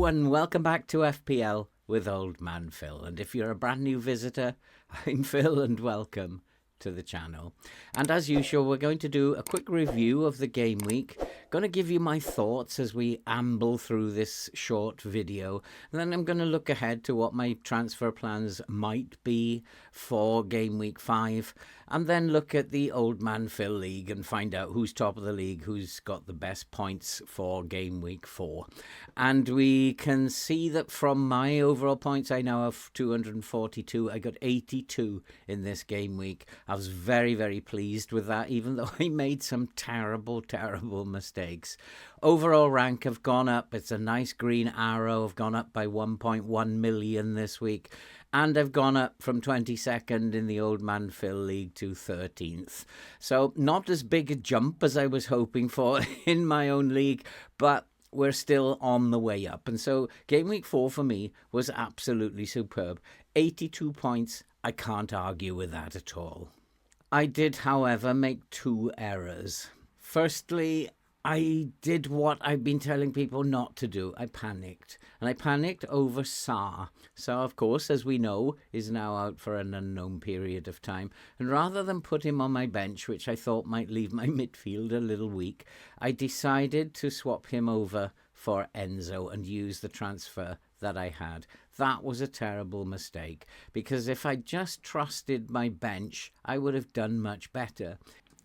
and welcome back to FPL with Old Man Phil. And if you're a brand new visitor, I'm Phil and welcome to the channel. And as usual, we're going to do a quick review of the game week. Going to give you my thoughts as we amble through this short video. And then I'm going to look ahead to what my transfer plans might be for game week 5. And then look at the Old Man Phil League and find out who's top of the league, who's got the best points for game week 4. And we can see that from my overall points, I now have 242. I got 82 in this game week. I was very, very pleased with that, even though I made some terrible, terrible mistakes. Overall rank have gone up. It's a nice green arrow. I've gone up by 1.1 million this week. And I've gone up from 22nd in the Old Man Phil League to 13th. So not as big a jump as I was hoping for in my own league, but we're still on the way up. And so game week 4 for me was absolutely superb. 82 points. I can't argue with that at all. I did, however, make 2 errors. Firstly, I did what I've been telling people not to do. I panicked. And I panicked over Sarr. Sarr, of course, as we know, is now out for an unknown period of time. And rather than put him on my bench, which I thought might leave my midfield a little weak, I decided to swap him over for Enzo and use the transfer that I had. That was a terrible mistake, because if I just trusted my bench, I would have done much better.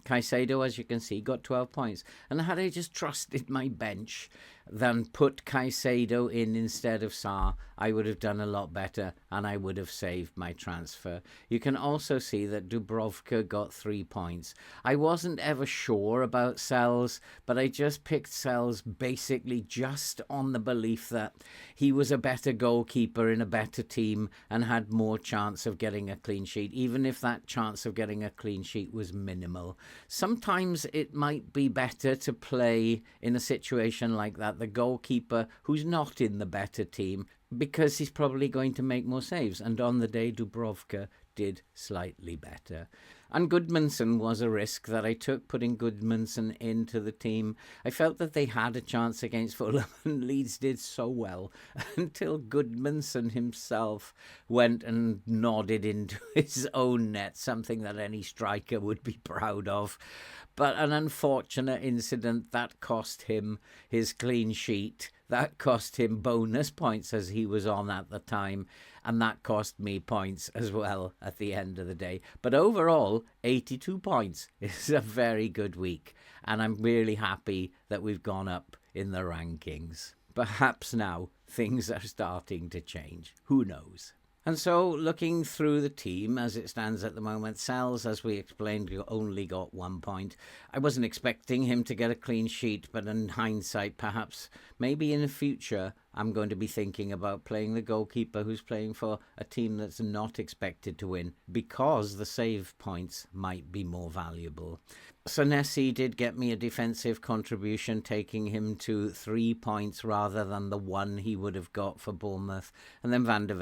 Caicedo, as you can see, got 12 points. And had I just trusted my bench than put Caicedo in instead of Sarr, I would have done a lot better and I would have saved my transfer. You can also see that Dubravka got 3 points. I wasn't ever sure about Sells, but I just picked Sells basically just on the belief that he was a better goalkeeper in a better team and had more chance of getting a clean sheet, even if that chance of getting a clean sheet was minimal. Sometimes it might be better to play in a situation like that, the goalkeeper who's not in the better team, because he's probably going to make more saves. And on the day, Dubravka did slightly better. And Goodmanson was a risk that I took, putting Goodmanson into the team. I felt that they had a chance against Fulham, and Leeds did so well until Goodmanson himself went and nodded into his own net, something that any striker would be proud of. But an unfortunate incident that cost him his clean sheet. That cost him bonus points as he was on at the time. And that cost me points as well at the end of the day. But overall, 82 points is a very good week. And I'm really happy that we've gone up in the rankings. Perhaps now things are starting to change. Who knows? And so, looking through the team as it stands at the moment, Sells, as we explained, only got 1 point. I wasn't expecting him to get a clean sheet, but in hindsight, perhaps, maybe in the future, I'm going to be thinking about playing the goalkeeper who's playing for a team that's not expected to win, because the save points might be more valuable. Senesi did get me a defensive contribution, taking him to 3 points rather than the 1 he would have got for Bournemouth. And then Van der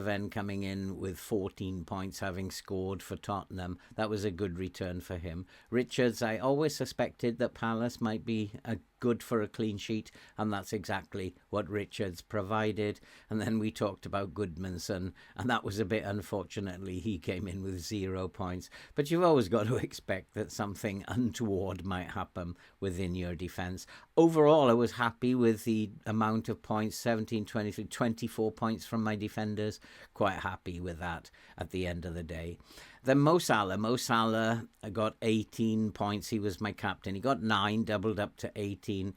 Ven coming in with 14 points, having scored for Tottenham. That was a good return for him. Richards, I always suspected that Palace might be good for a clean sheet, and that's exactly what Richards provided. And then we talked about Goodmanson, and that was a bit unfortunately he came in with 0 points. But you've always got to expect that something untoward might happen within your defence. Overall, I was happy with the amount of points, 17, 23, 24 points from my defenders. Quite happy with that at the end of the day. Then Mo Salah got 18 points. He was my captain. He got 9, doubled up to 18.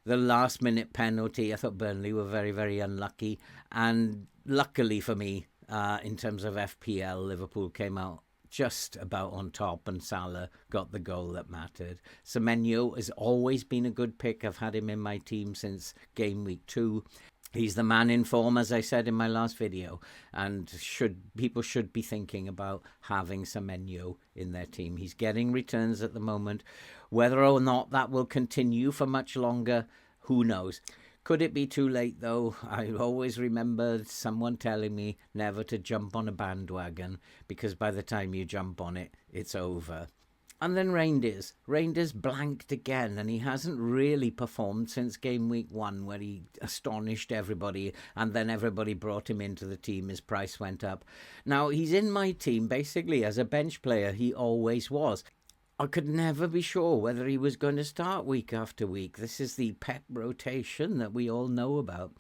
The last minute penalty, I thought Burnley were very, very unlucky. And luckily for me, in terms of FPL, Liverpool came out just about on top, and Salah got the goal that mattered. Semenyo has always been a good pick. I've had him in my team since game week 2. He's the man in form, as I said in my last video, and people should be thinking about having Semenyo in their team. He's getting returns at the moment. Whether or not that will continue for much longer, who knows? Could it be too late, though? I always remember someone telling me never to jump on a bandwagon, because by the time you jump on it, it's over. And then Reindeers. Reindeers blanked again, and he hasn't really performed since game week 1, where he astonished everybody, and then everybody brought him into the team. His price went up. Now, he's in my team basically as a bench player. He always was. I could never be sure whether he was going to start week after week. This is the pep rotation that we all know about.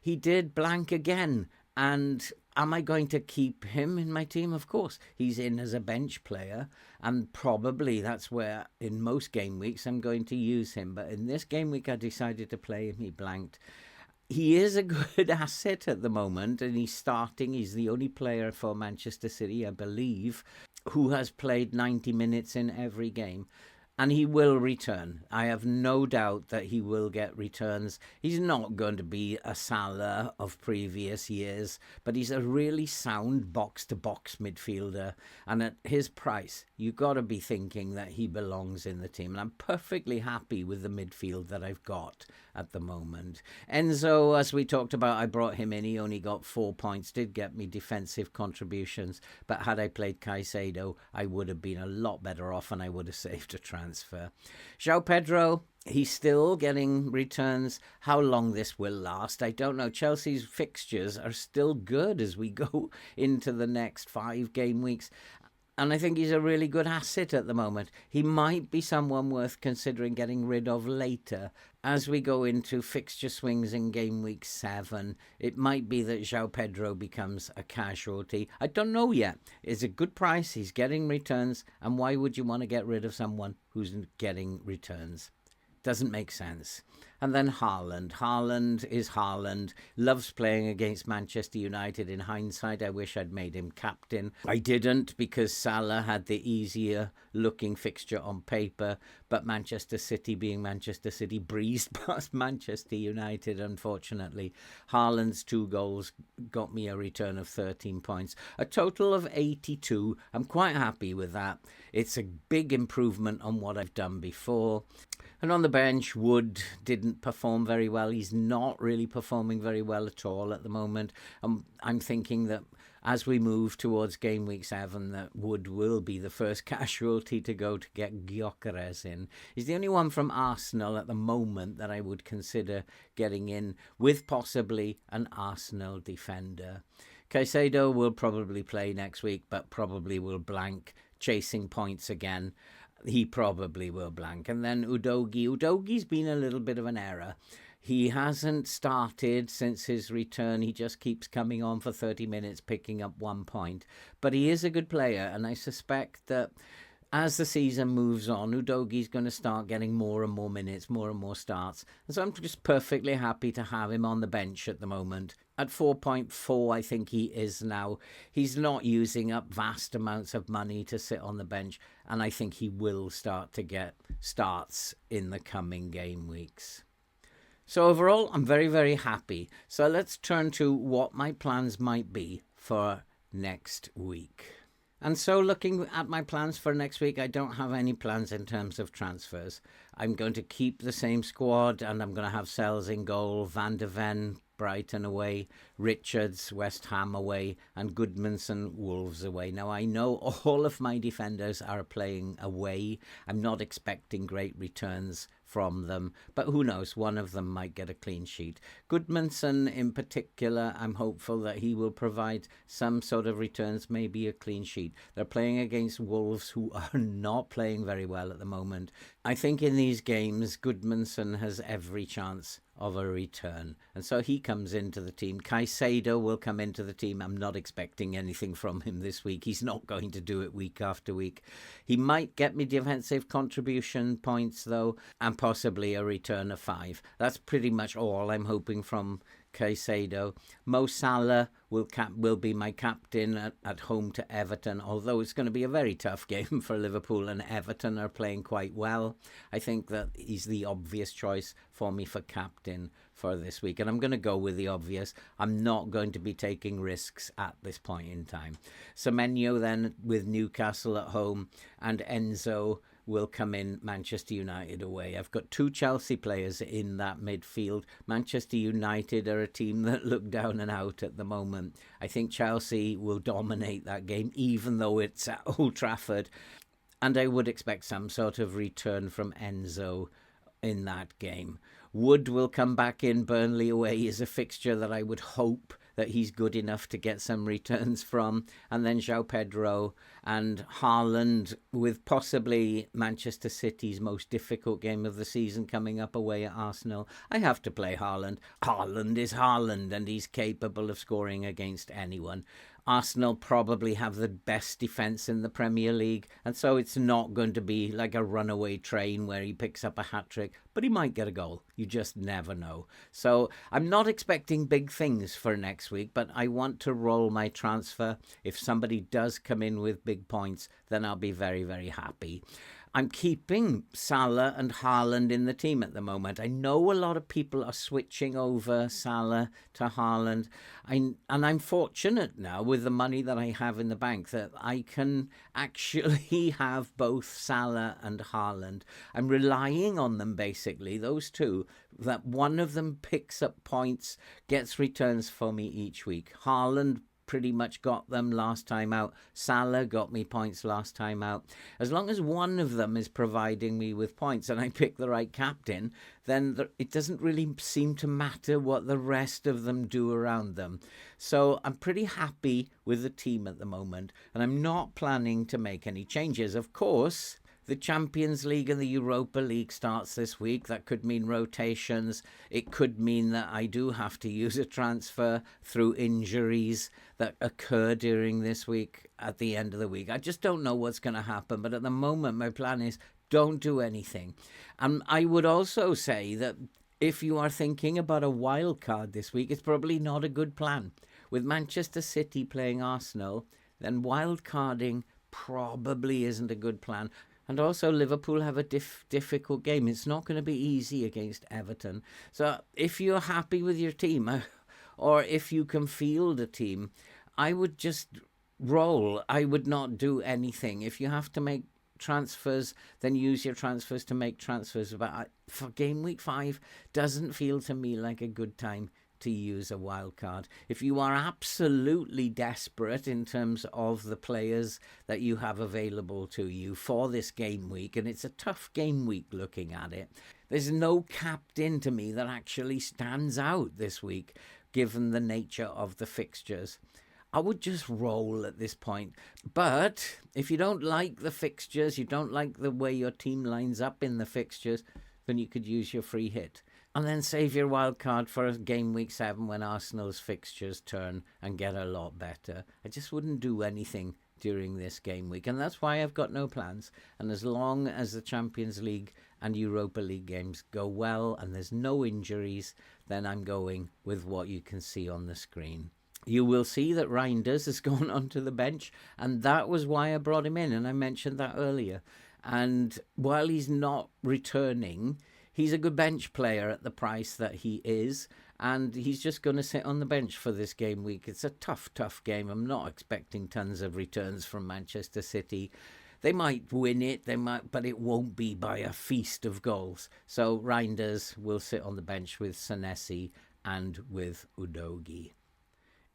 He did blank again, and am I going to keep him in my team? Of course. He's in as a bench player, and probably that's where in most game weeks I'm going to use him. But in this game week I decided to play him. He blanked. He is a good asset at the moment, and he's starting. He's the only player for Manchester City, I believe, who has played 90 minutes in every game. And he will return. I have no doubt that he will get returns. He's not going to be a Salah of previous years, but he's a really sound box-to-box midfielder. And at his price, you've got to be thinking that he belongs in the team. And I'm perfectly happy with the midfield that I've got at the moment. Enzo, as we talked about, I brought him in. He only got 4 points, did get me defensive contributions. But had I played Caicedo, I would have been a lot better off, and I would have saved a transfer. João Pedro, he's still getting returns. How long this will last, I don't know. Chelsea's fixtures are still good as we go into the next 5 game weeks. And I think he's a really good asset at the moment. He might be someone worth considering getting rid of later. As we go into fixture swings in game week 7, it might be that João Pedro becomes a casualty. I don't know yet. It's a good price. He's getting returns. And why would you want to get rid of someone who's getting returns? Doesn't make sense. And then Haaland. Haaland is Haaland. Loves playing against Manchester United. In hindsight, I wish I'd made him captain. I didn't, because Salah had the easier looking fixture on paper. But Manchester City, being Manchester City, breezed past Manchester United, unfortunately. Haaland's 2 goals got me a return of 13 points. A total of 82. I'm quite happy with that. It's a big improvement on what I've done before. And on the bench, Wood didn't perform very well. He's not really performing very well at all at the moment. I'm thinking that as we move towards game week 7, that Wood will be the first casualty to go to get Gyökeres in. He's the only one from Arsenal at the moment that I would consider getting in, with possibly an Arsenal defender. Caicedo will probably play next week, but probably will blank, chasing points again. He probably will blank. And then Udogie's been a little bit of an error. He hasn't started since his return. He just keeps coming on for 30 minutes, picking up 1 point. But he is a good player, and I suspect that as the season moves on, Udogie's going to start getting more and more minutes, more and more starts. And so I'm just perfectly happy to have him on the bench at the moment. At 4.4, I think he is now. He's not using up vast amounts of money to sit on the bench, and I think he will start to get starts in the coming game weeks. So overall, I'm very, very happy. So let's turn to what my plans might be for next week. And so looking at my plans for next week, I don't have any plans in terms of transfers. I'm going to keep the same squad, and I'm going to have Sells in goal, Van de Ven, Brighton away, Richards, West Ham away, and Goodmanson, Wolves away. Now, I know all of my defenders are playing away. I'm not expecting great returns from them, but who knows, one of them might get a clean sheet. Goodmanson in particular, I'm hopeful that he will provide some sort of returns, maybe a clean sheet. They're playing against Wolves, who are not playing very well at the moment. I think in these games, Goodmanson has every chance of a return, and so he comes into the team. Caicedo will come into the team. I'm not expecting anything from him this week. He's not going to do it week after week. He might get me defensive contribution points though, and possibly a return of 5. That's pretty much all I'm hoping from Caicedo. Mo Salah will be my captain at home to Everton, although it's going to be a very tough game for Liverpool, and Everton are playing quite well. I think that he's the obvious choice for me for captain for this week, and I'm going to go with the obvious. I'm not going to be taking risks at this point in time. Semenyo then with Newcastle at home, and Enzo will come in Manchester United away. I've got 2 Chelsea players in that midfield. Manchester United are a team that look down and out at the moment. I think Chelsea will dominate that game, even though it's at Old Trafford. And I would expect some sort of return from Enzo in that game. Wood will come back in. Burnley away is a fixture that I would hope that he's good enough to get some returns from. And then João Pedro and Haaland, with possibly Manchester City's most difficult game of the season coming up away at Arsenal. I have to play Haaland. Haaland is Haaland, and he's capable of scoring against anyone. Arsenal probably have the best defence in the Premier League, and so it's not going to be like a runaway train where he picks up a hat-trick, but he might get a goal. You just never know. So I'm not expecting big things for next week, but I want to roll my transfer. If somebody does come in with big points, then I'll be very, very happy. I'm keeping Salah and Haaland in the team at the moment. I know a lot of people are switching over Salah to Haaland. And I'm fortunate now with the money that I have in the bank that I can actually have both Salah and Haaland. I'm relying on them, basically, those two, that one of them picks up points, gets returns for me each week. Haaland pretty much got them last time out. Salah got me points last time out. As long as one of them is providing me with points and I pick the right captain, then it doesn't really seem to matter what the rest of them do around them. So I'm pretty happy with the team at the moment, and I'm not planning to make any changes. Of course, the Champions League and the Europa League starts this week. That could mean rotations. It could mean that I do have to use a transfer through injuries that occur during this week at the end of the week. I just don't know what's going to happen. But at the moment, my plan is don't do anything. And I would also say that if you are thinking about a wild card this week, it's probably not a good plan. With Manchester City playing Arsenal, then wild carding probably isn't a good plan. And also Liverpool have a difficult game. It's not going to be easy against Everton. So if you're happy with your team, or if you can field a team, I would just roll. I would not do anything. If you have to make transfers, then use your transfers to make transfers. But for game week 5, doesn't feel to me like a good time to use a wild card. If you are absolutely desperate in terms of the players that you have available to you for this game week, and it's a tough game week looking at it, there's no captain to me that actually stands out this week given the nature of the fixtures. I would just roll at this point. But if you don't like the fixtures, you don't like the way your team lines up in the fixtures, then you could use your free hit. And then save your wild card for game week 7 when Arsenal's fixtures turn and get a lot better. I just wouldn't do anything during this game week. And that's why I've got no plans. And as long as the Champions League and Europa League games go well and there's no injuries, then I'm going with what you can see on the screen. You will see that Reinders has gone onto the bench, and that was why I brought him in, and I mentioned that earlier. And while he's not returning, he's a good bench player at the price that he is, and he's just going to sit on the bench for this game week. It's a tough game. I'm not expecting tons of returns from Manchester City. They might win it, but it won't be by a feast of goals. So Reinders will sit on the bench with Senesi and with Udogie.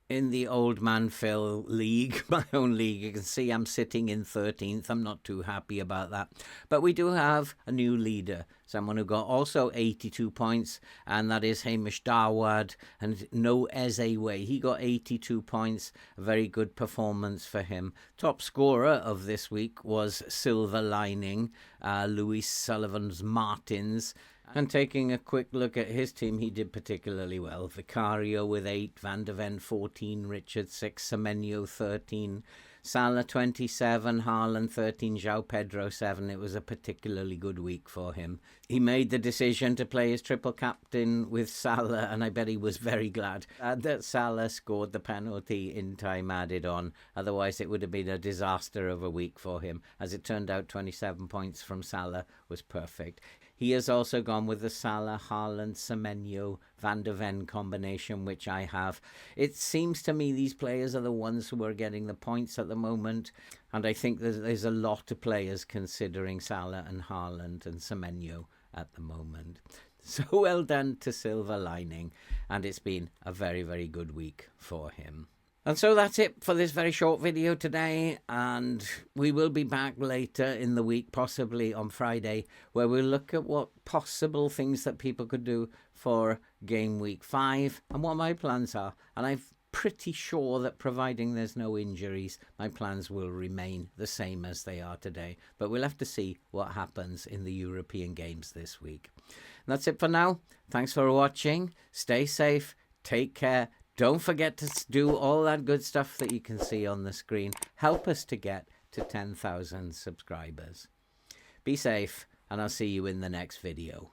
In the Old Man Phil League, my own league, you can see I'm sitting in 13th. I'm not too happy about that. But we do have a new leader, someone who got also 82 points, and that is Hamish Darwad, and no Ezewe. He got 82 points, a very good performance for him. Top scorer of this week was Silver Lining, Louis Sullivan's Martins. And taking a quick look at his team, he did particularly well. Vicario with 8, Van de Ven 14, Richard 6, Semenyo 13, Salah 27, Haaland 13, João Pedro 7. It was a particularly good week for him. He made the decision to play his triple captain with Salah, and I bet he was very glad that Salah scored the penalty in time added on. Otherwise, it would have been a disaster of a week for him. As it turned out, 27 points from Salah was perfect. He has also gone with the Salah, Haaland, Semenyo, Van de Ven combination, which I have. It seems to me these players are the ones who are getting the points at the moment. And I think there's a lot of players considering Salah and Haaland and Semenyo at the moment. So well done to Silver Lining. And it's been a very, very good week for him. And so that's it for this very short video today, and we will be back later in the week, possibly on Friday, where we'll look at what possible things that people could do for game week 5 and what my plans are. And I'm pretty sure that providing there's no injuries, my plans will remain the same as they are today. But we'll have to see what happens in the European games this week. And that's it for now. Thanks for watching. Stay safe. Take care. Don't forget to do all that good stuff that you can see on the screen. Help us to get to 10,000 subscribers. Be safe, and I'll see you in the next video.